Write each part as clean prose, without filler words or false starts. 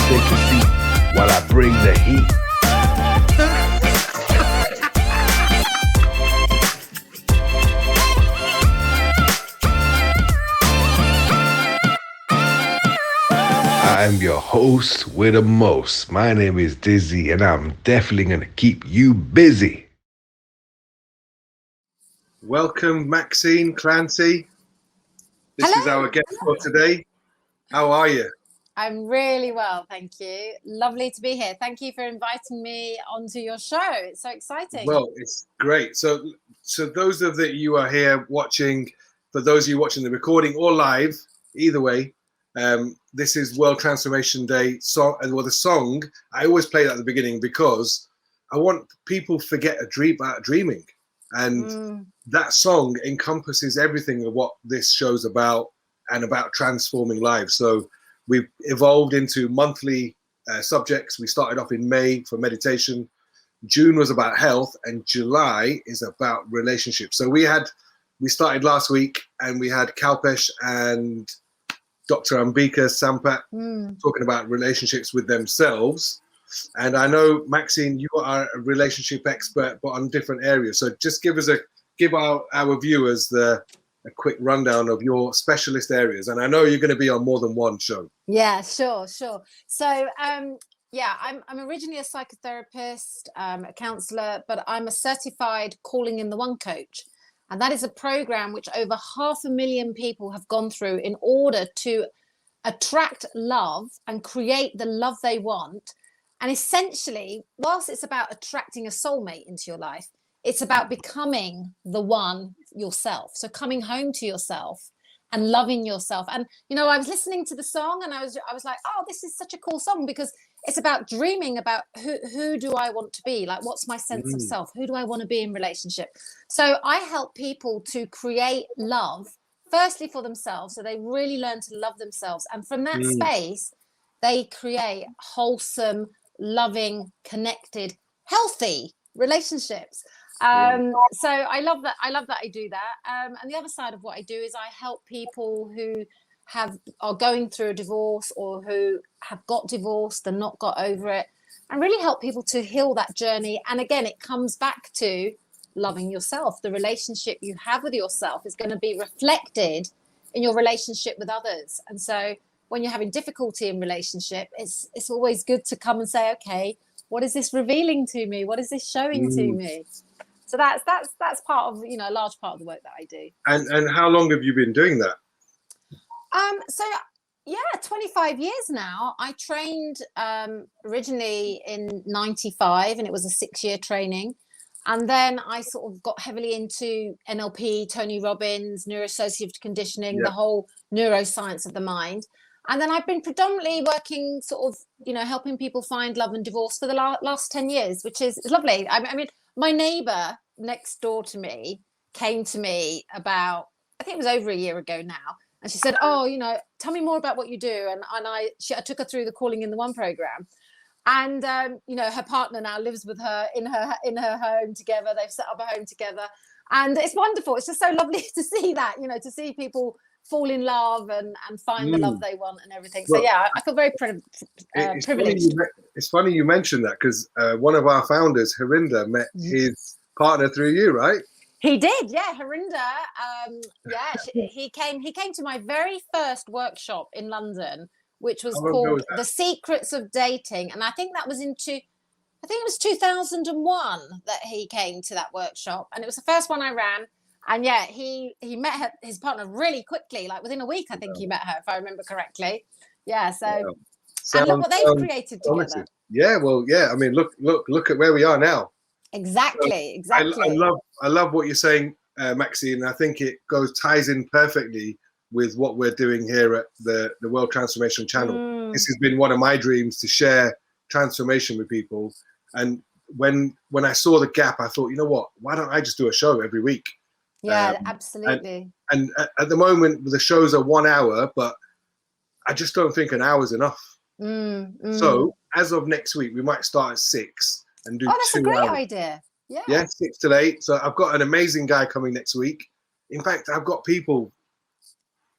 take a seat while I bring the heat. I'm your host with the most. My name is Dizzy, and I'm definitely going to keep you busy. Welcome, Maxine Clancy. This is our guest for today. How are you? I'm really well, thank you. Lovely to be here. Thank you for inviting me onto your show. It's so exciting. Well, it's great. So those of you are here watching, for those of you watching the recording or live, either way, this is World Transformation Day. The song, I always play that at the beginning because I want people to forget about dreaming. And that song encompasses everything of what this show's about and about transforming lives. So we've evolved into monthly subjects. We started off in May for meditation. June was about health, and July is about relationships. So we started last week, and we had Kalpesh and Dr. Ambika Sampat talking about relationships with themselves. And I know, Maxine, you are a relationship expert, but on different areas. So just give our viewers a quick rundown of your specialist areas. And I know you're going to be on more than one show. Yeah, sure. So, I'm originally a psychotherapist, a counselor, but I'm a certified Calling in the One coach. And that is a program which over 500,000 people have gone through in order to attract love and create the love they want. And essentially, whilst it's about attracting a soulmate into your life, it's about becoming the one yourself. So coming home to yourself and loving yourself. And, I was listening to the song and I was like, oh, this is such a cool song because it's about dreaming about who do I want to be? Like, what's my sense of self? Who do I want to be in relationship? So I help people to create love, firstly for themselves. So they really learn to love themselves. And from that space, they create wholesome, loving, connected, healthy relationships. So I love that I do that. And the other side of what I do is I help people who are going through a divorce or who have got divorced and not got over it, and really help people to heal that journey. And again, it comes back to loving yourself. The relationship you have with yourself is going to be reflected in your relationship with others. And so when you're having difficulty in relationship, it's always good to come and say, okay, what is this revealing to me? What is this showing to me? So that's part of, a large part of the work that I do. And how long have you been doing that? 25 years now. I trained originally in 95, and it was a 6-year training. And then I sort of got heavily into NLP, Tony Robbins, neuroassociative conditioning, the whole neuroscience of the mind. And then I've been predominantly working sort of, helping people find love and divorce for the last 10 years, which is lovely. I mean, my neighbor next door to me came to me about, I think it was over a year ago now. And she said, oh, tell me more about what you do. And I took her through the Calling in the One program. And, her partner now lives with her in her home together. They've set up a home together. And it's wonderful. It's just so lovely to see that, to see people fall in love and find the love they want and everything. So, I feel very privileged. It's funny you mentioned that because one of our founders, Harinder, met his partner through you, right? He did, yeah. Harinder, he came to my very first workshop in London, which was called The Secrets of Dating. And I think that was it was 2001 that he came to that workshop. And it was the first one I ran. And he met his partner really quickly, like within a week, I think he met her, if I remember correctly. Yeah, so and look what they've created together. Yeah, well, I mean, look at where we are now. Exactly. I love what you're saying, Maxine. I think it ties in perfectly with what we're doing here at the World Transformation Channel. This has been one of my dreams, to share transformation with people. And when I saw the gap, I thought, you know what? Why don't I just do a show every week? Yeah, absolutely. And at the moment, the shows are 1 hour, but I just don't think an hour is enough. So as of next week, we might start at 6 and do 2 hours. That's a great idea. Yeah, 6 to 8. So I've got an amazing guy coming next week. In fact, I've got people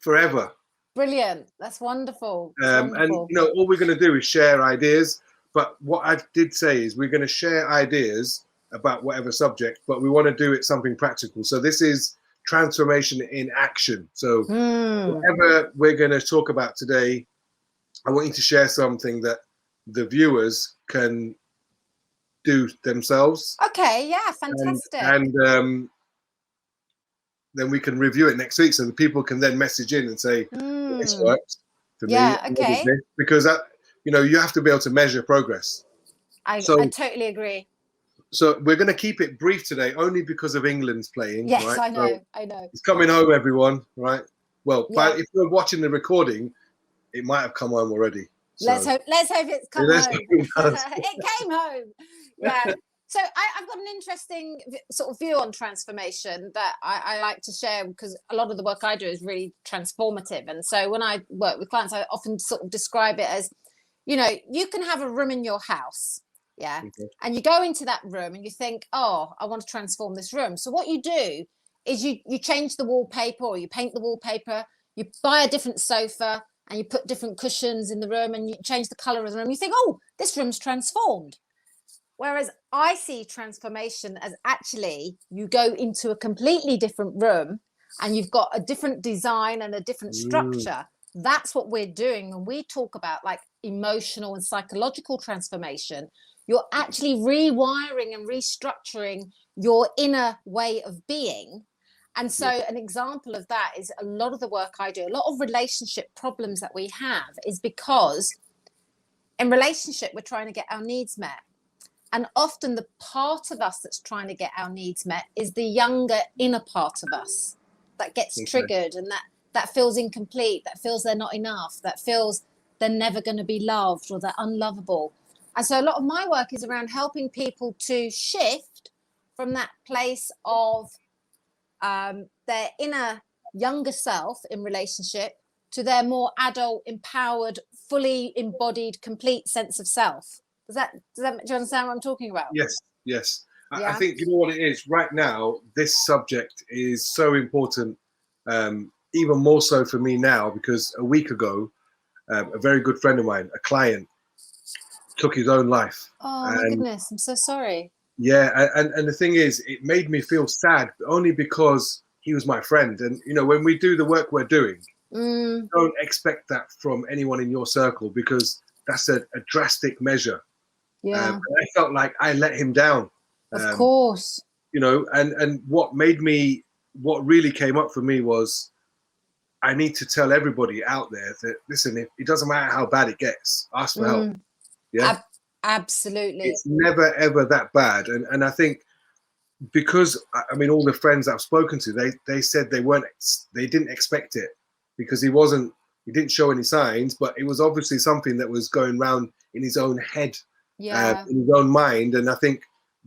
forever Brilliant. That's wonderful. And all we're going to do is share ideas. But what I did say is we're going to share ideas about whatever subject, but we want to do it something practical. So this is transformation in action. So whatever we're going to talk about today, I want you to share something that the viewers can do themselves. Okay, yeah, fantastic. And then we can review it next week, so the people can then message in and say, this works for me. Okay. Because you have to be able to measure progress. I totally agree. So we're going to keep it brief today, only because of England's playing. Yes, right? I know. So I know. it's coming home, everyone. Right? Well, but if you're watching the recording, it might have come home already. So. Let's hope it's come home. It came home. Yeah. So I've got an interesting sort of view on transformation that I like to share, because a lot of the work I do is really transformative. And so when I work with clients, I often sort of describe it as, you can have a room in your house. Yeah. Okay. And you go into that room and you think, oh, I want to transform this room. So what you do is you change the wallpaper, or you paint the wallpaper, you buy a different sofa, and you put different cushions in the room, and you change the color of the room. You think, oh, this room's transformed. Whereas I see transformation as actually you go into a completely different room and you've got a different design and a different structure. That's what we're doing when we talk about like emotional and psychological transformation. You're actually rewiring and restructuring your inner way of being. And so an example of that is a lot of the work I do, a lot of relationship problems that we have is because in relationship, we're trying to get our needs met. And often the part of us that's trying to get our needs met is the younger inner part of us that gets triggered, and that feels incomplete, that feels they're not enough, that feels they're never going to be loved, or they're unlovable. And so a lot of my work is around helping people to shift from that place of their inner younger self in relationship to their more adult, empowered, fully embodied, complete sense of self. Do you understand what I'm talking about? Yes. I think, what it is right now, this subject is so important, even more so for me now, because a week ago, a very good friend of mine, a client, took his own life. Oh, my goodness. I'm so sorry. Yeah. And the thing is, it made me feel sad only because he was my friend. And, when we do the work we're doing, don't expect that from anyone in your circle, because that's a drastic measure. Yeah. I felt like I let him down. Of course. And what really came up for me was, I need to tell everybody out there that, listen, it doesn't matter how bad it gets, ask for help. Yeah. Absolutely. It's never, ever that bad. And I think because, all the friends I've spoken to, they said they didn't expect it, because he didn't show any signs, but it was obviously something that was going around in his own head. In his own mind. And I think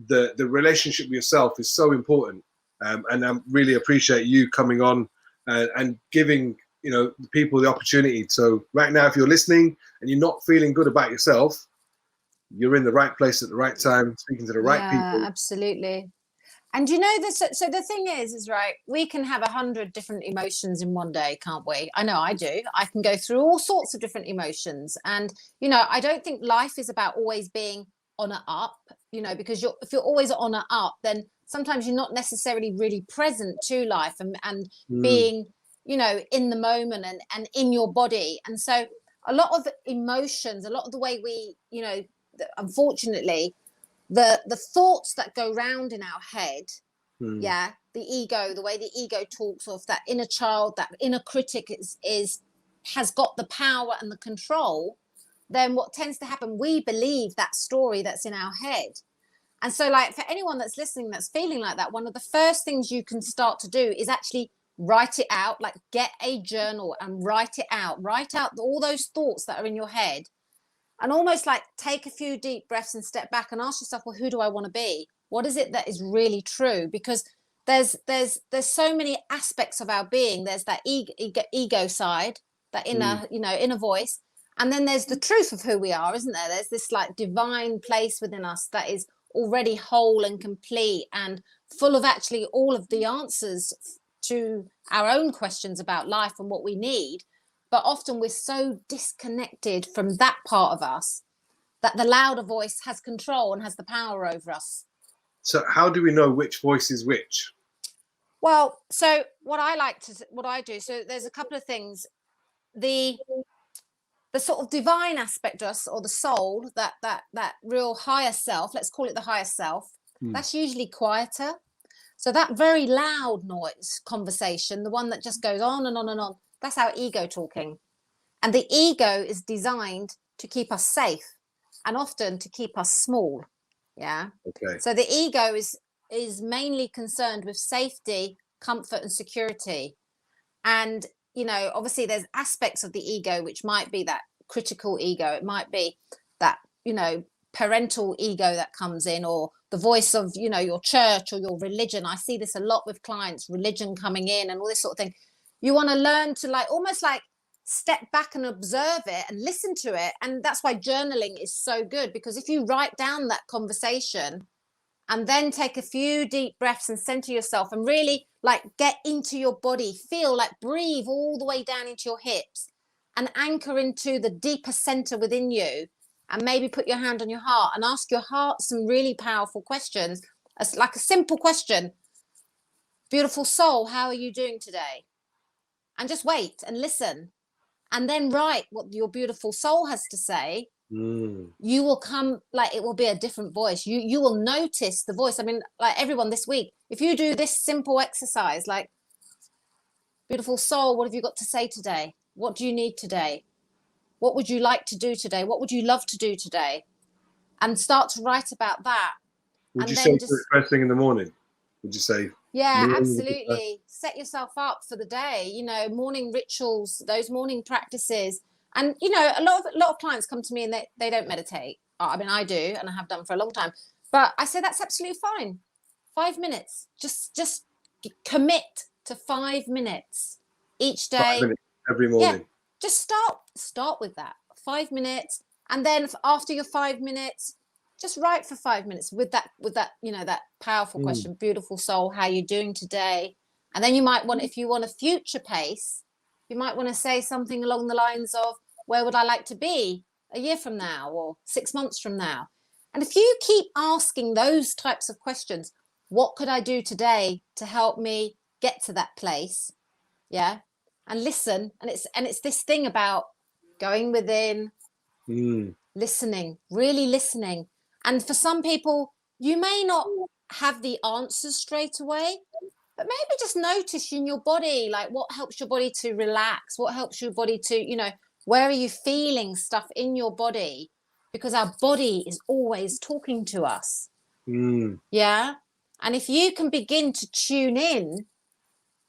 the relationship with yourself is so important, and I really appreciate you coming on and giving the people the opportunity. So right now, if you're listening and you're not feeling good about yourself, you're in the right place at the right time, speaking to the right people. Absolutely. And so the thing is right, we can have 100 different emotions in one day, can't we? I know I do. I can go through all sorts of different emotions. And, I don't think life is about always being on a up, because if you're always on a up, then sometimes you're not necessarily really present to life and being, in the moment and in your body. And so a lot of emotions, a lot of the way we, unfortunately, the thoughts that go round in our head, the ego, the way the ego talks, or if that inner child, that inner critic has got the power and the control, then what tends to happen, we believe that story that's in our head. And so, like, for anyone that's listening that's feeling like that, one of the first things you can start to do is actually write it out. Like, get a journal and write it out. Write out all those thoughts that are in your head. And almost like take a few deep breaths and step back and ask yourself, well, who do I want to be? What is it that is really true? Because there's so many aspects of our being. There's that ego side, that inner voice. And then there's the truth of who we are, isn't there? There's this like divine place within us that is already whole and complete and full of actually all of the answers to our own questions about life and what we need. but often we're so disconnected from that part of us that the louder voice has control and has the power over us. So how do we know which voice is which? Well, so what I do, so there's a couple of things. The sort of divine aspect of us, or the soul, that real higher self, let's call it the higher self, that's usually quieter. So that very loud noise conversation, the one that just goes on and on and on, that's our ego talking. And the ego is designed to keep us safe and often to keep us small. Yeah. Okay. So the ego is mainly concerned with safety, comfort, and security. And, you know, obviously there's aspects of the ego which might be that critical ego. It might be that, you know, parental ego that comes in, or the voice of, you know, your church or your religion. I see this a lot with clients, religion coming in and all this sort of thing. You want to learn to almost step back and observe it and listen to it. And that's why journaling is so good, because if you write down that conversation and then take a few deep breaths and center yourself and really get into your body, feel breathe all the way down into your hips and anchor into the deeper center within you, and maybe put your hand on your heart and ask your heart some really powerful questions. As like a simple question: beautiful soul, how are you doing today? And just wait and listen, and then write what your beautiful soul has to say. You will come, it will be a different voice. You will notice the voice. I mean, everyone this week, if you do this simple exercise, beautiful soul, what have you got to say today? What do you need today? What would you like to do today? What would you love to do today? And start to write about that. Would you say first thing in the morning? Would you say? Yeah, absolutely. Set yourself up for the day, you know, morning rituals, those morning practices. And, you know, a lot of clients come to me and they don't meditate. I mean, I do, and I have done for a long time. But I say that's absolutely fine. 5 minutes. Just commit to 5 minutes each day. 5 minutes every morning. Yeah, just start with that. 5 minutes. And then after your 5 minutes, just write for 5 minutes with that, you know, that powerful question: beautiful soul, how are you doing today? And then you might want, if you want a future pace, you might want to say something along the lines of, where would I like to be a year from now or 6 months from now? And if you keep asking those types of questions, what could I do today to help me get to that place? Yeah. And listen. And it's this thing about going within, listening, really listening. And for some people, you may not have the answers straight away, but maybe just notice in your body, what helps your body to relax, what helps your body to, you know, where are you feeling stuff in your body? Because our body is always talking to us. Yeah. And if you can begin to tune in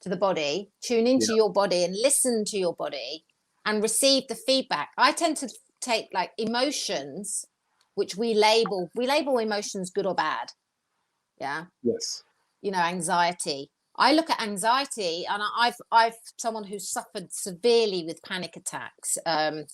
to the body, tune into your body and listen to your body and receive the feedback. I tend to take emotions, which we label emotions good or bad. Yeah. Yes. You know, anxiety. I look at anxiety, and I've someone who suffered severely with panic attacks from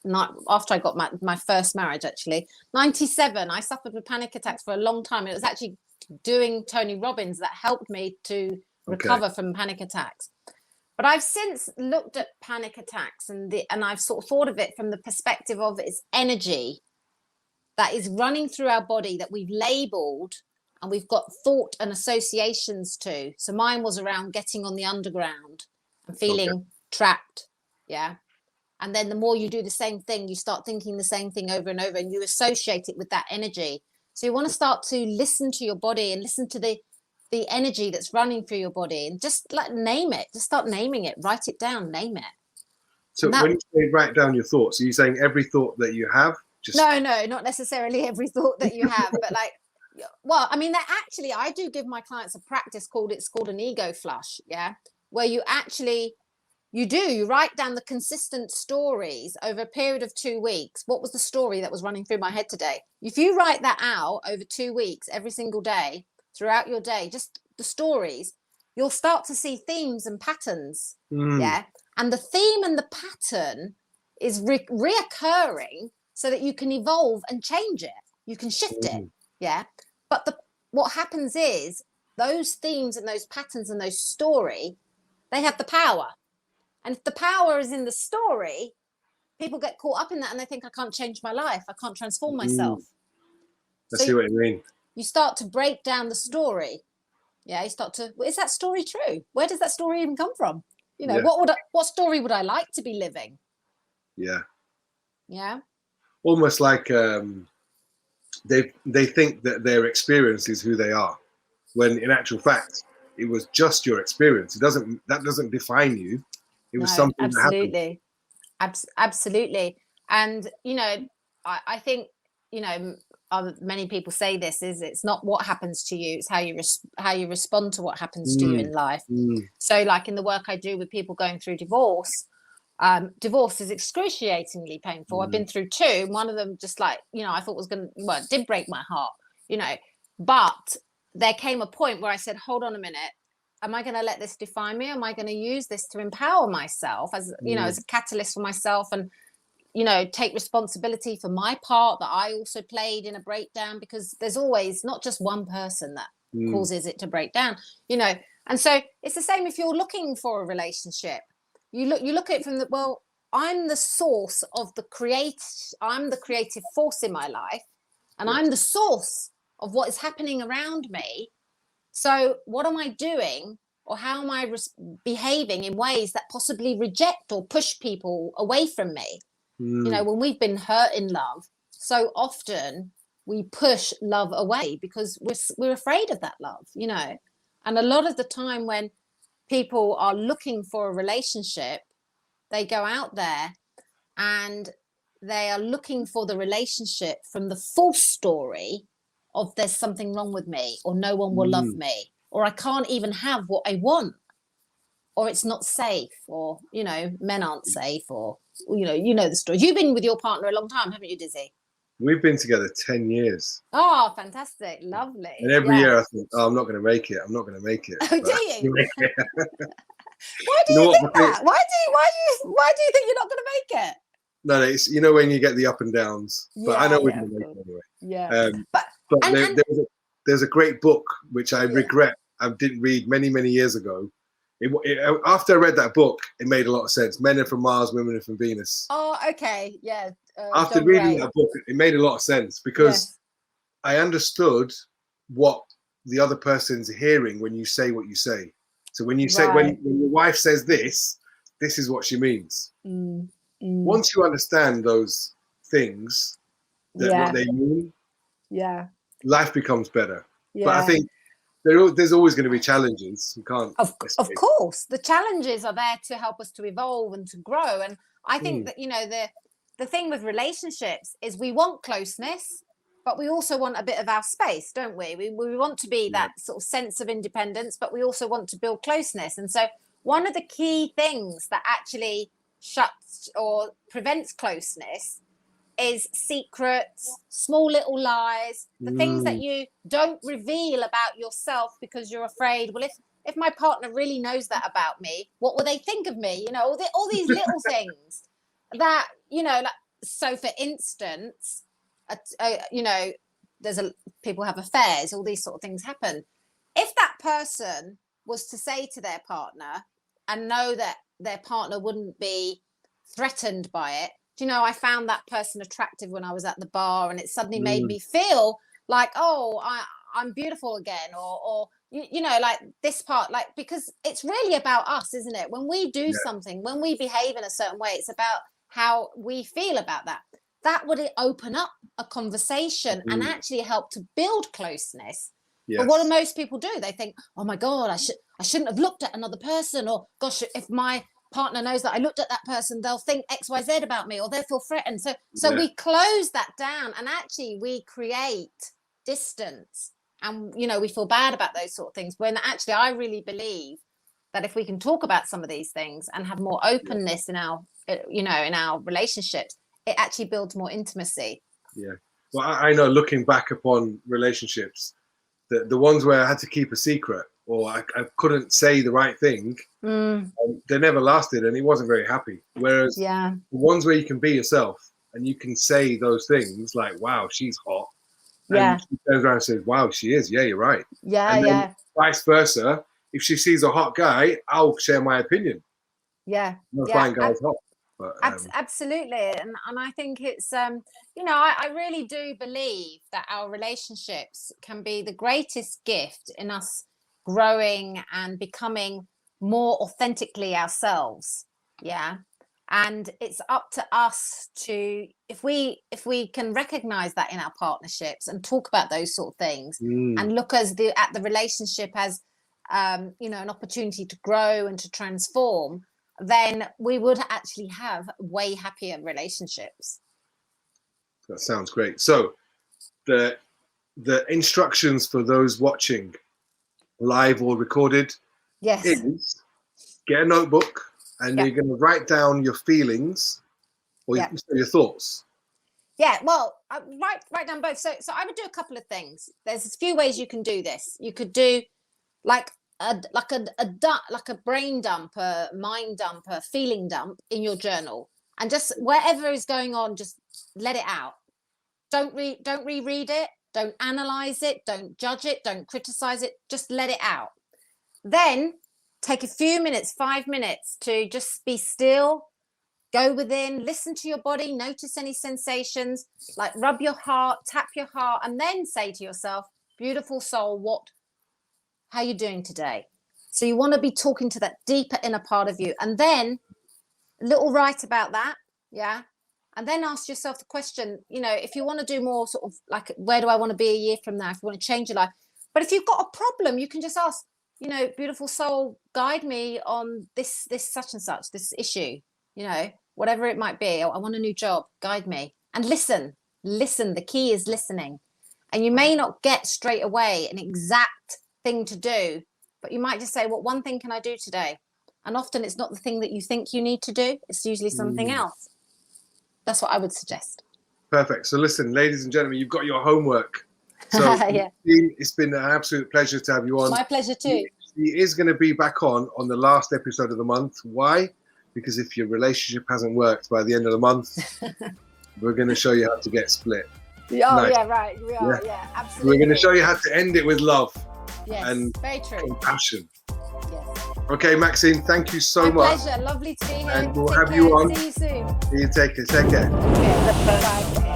not after I got my first marriage, actually 97. I suffered with panic attacks for a long time. It was actually doing Tony Robbins that helped me to recover from panic attacks. But I've since looked at panic attacks and I've sort of thought of it from the perspective of its energy that is running through our body that we've labeled and we've got thought and associations to. So mine was around getting on the underground and feeling trapped. Yeah. And then the more you do the same thing, you start thinking the same thing over and over, and you associate it with that energy. So you want to start to listen to your body and listen to the energy that's running through your body, and just name it. Just start naming it. Write it down. Name it. So when you say write down your thoughts, are you saying every thought that you have? No, not necessarily every thought that you have, but well, I mean, actually, I do give my clients a practice called an ego flush. Yeah, where you actually you write down the consistent stories over a period of 2 weeks. What was the story that was running through my head today? If you write that out over 2 weeks, every single day, throughout your day, just the stories, you'll start to see themes and patterns. Yeah. And the theme and the pattern is reoccurring so that you can evolve and change it. You can shift it. Yeah. But what happens is those themes and those patterns and those story They have the power. And if the power is in the story, people get caught up in that and they think, I can't change my life. I can't transform myself. I see what you mean. You start to break down the story. Yeah, you start to, is that story true? Where does that story even come from? You know, what story would I like to be living? Yeah. Yeah. Almost like they think that their experience is who they are, when in actual fact it was just your experience. That doesn't define you. It was something absolutely that happened. Absolutely. And you know, I think, you know, many people say this, is it's not what happens to you, it's how you respond to what happens to you in life. So like in the work I do with people going through divorce, divorce is excruciatingly painful. I've been through two. One of them just like, you know, I thought it did break my heart, you know, but there came a point where I said, hold on a minute, am I going to let this define me? Am I going to use this to empower myself as, you know, as a catalyst for myself, and, you know, take responsibility for my part that I also played in a breakdown? Because there's always not just one person that causes it to break down, you know. And so it's the same if you're looking for a relationship. You look at it from well, I'm the source of I'm the creative force in my life, and I'm the source of what is happening around me. So what am I doing, or how am I behaving in ways that possibly reject or push people away from me? You know, when we've been hurt in love, so often we push love away because we're afraid of that love, you know. And a lot of the time when people are looking for a relationship, they go out there and they are looking for the relationship from the false story of there's something wrong with me, or no one will love me, or I can't even have what I want, or it's not safe, or, you know, men aren't safe, or, you know the story. You've been with your partner a long time, haven't you, Dizzy? We've been together 10 years. Oh, fantastic. Lovely. And every year I think, oh, I'm not going to make it. I'm not going to make it. Oh, do you? Why do you think that? Why do you think you're not going to make it? No, it's, you know, when you get the up and downs. But I know we're going to make it anyway. Yeah. But there's a great book which I regret I didn't read many, many years ago. After I read that book, it made a lot of sense. Men are from Mars, women are from Venus. Oh, okay. Yeah. After reading that book, it made a lot of sense, because I understood what the other person's hearing when you say what you say. So when you say, when your wife says this is what she means. Once you understand those things, what they mean, life becomes better. But I think there's always going to be challenges. You can't. Of course, the challenges are there to help us to evolve and to grow. And I think that, you know, the thing with relationships is we want closeness, but we also want a bit of our space, don't we? We want to be that sort of sense of independence, but we also want to build closeness. And so one of the key things that actually shuts or prevents closeness is secrets, small little lies, the things that you don't reveal about yourself because you're afraid, well, if my partner really knows that about me, what will they think of me? You know, all these little things that, you know, like, so for instance, you know, people have affairs, all these sort of things happen. If that person was to say to their partner and know that their partner wouldn't be threatened by it, do you know, I found that person attractive when I was at the bar, and it suddenly made me feel like, oh, I'm beautiful again, or you know, like this part, like, because it's really about us, isn't it? When we do something, when we behave in a certain way, it's about how we feel about that. That would open up a conversation and actually help to build closeness. But what do most people do? They think, oh my God, I shouldn't have looked at another person, or gosh, if my partner knows that I looked at that person, they'll think XYZ about me, or they'll feel threatened. So we close that down, and actually we create distance, and, you know, we feel bad about those sort of things, when actually I really believe that if we can talk about some of these things and have more openness in our, you know, in our relationships, it actually builds more intimacy. Well, I know, looking back upon relationships, the ones where I had to keep a secret, or I couldn't say the right thing, they never lasted, and it wasn't very happy. Whereas the ones where you can be yourself and you can say those things like, wow, she's hot. And she turns around and says, wow, she is. Yeah, you're right. And then vice versa. if she sees a hot guy, I'll share my opinion. Yeah. I'm not find guys hot. But, absolutely. And I think it's, you know, I really do believe that our relationships can be the greatest gift in us growing and becoming more authentically ourselves. Yeah. And it's up to us to, if we can recognize that in our partnerships and talk about those sort of things and look at the relationship as, you know, an opportunity to grow and to transform, then we would actually have way happier relationships. That sounds great. So the instructions for those watching live or recorded is get a notebook and you're going to write down your feelings or your thoughts. Yeah, well, write down both. So I would do a couple of things. There's a few ways you can do this. You could do like a brain dump, a mind dump, a feeling dump in your journal, and just whatever is going on, just let it out. Don't reread it, don't analyze it, don't judge it, don't criticize it, just let it out. Then take a few minutes, 5 minutes, to just be still, go within, listen to your body, notice any sensations, like rub your heart, tap your heart, and then say to yourself, beautiful soul, how are you doing today? So you want to be talking to that deeper inner part of you, and then a little write about that. Yeah. And then ask yourself the question, you know, if you want to do more sort of like, where do I want to be a year from now? If you want to change your life. But if you've got a problem, you can just ask, you know, beautiful soul, guide me on this such and such, this issue, you know, whatever it might be. I want a new job, guide me. And listen. The key is listening. And you may not get straight away an exact thing to do, but you might just say, what one thing can I do today? And often it's not the thing that you think you need to do. It's usually something else. That's what I would suggest. Perfect. So listen, ladies and gentlemen, you've got your homework. So it's been an absolute pleasure to have you on. My pleasure too. She is going to be back on the last episode of the month. Why? Because if your relationship hasn't worked by the end of the month, we're going to show you how to get split. Oh, nice. Yeah, right. We are, yeah, absolutely. We're going to show you how to end it with love and very true. Compassion. Yes. Okay, Maxine, thank you so much. My pleasure. Lovely to be here. And we'll have you on. See you soon. See you. Take care. Okay, bye.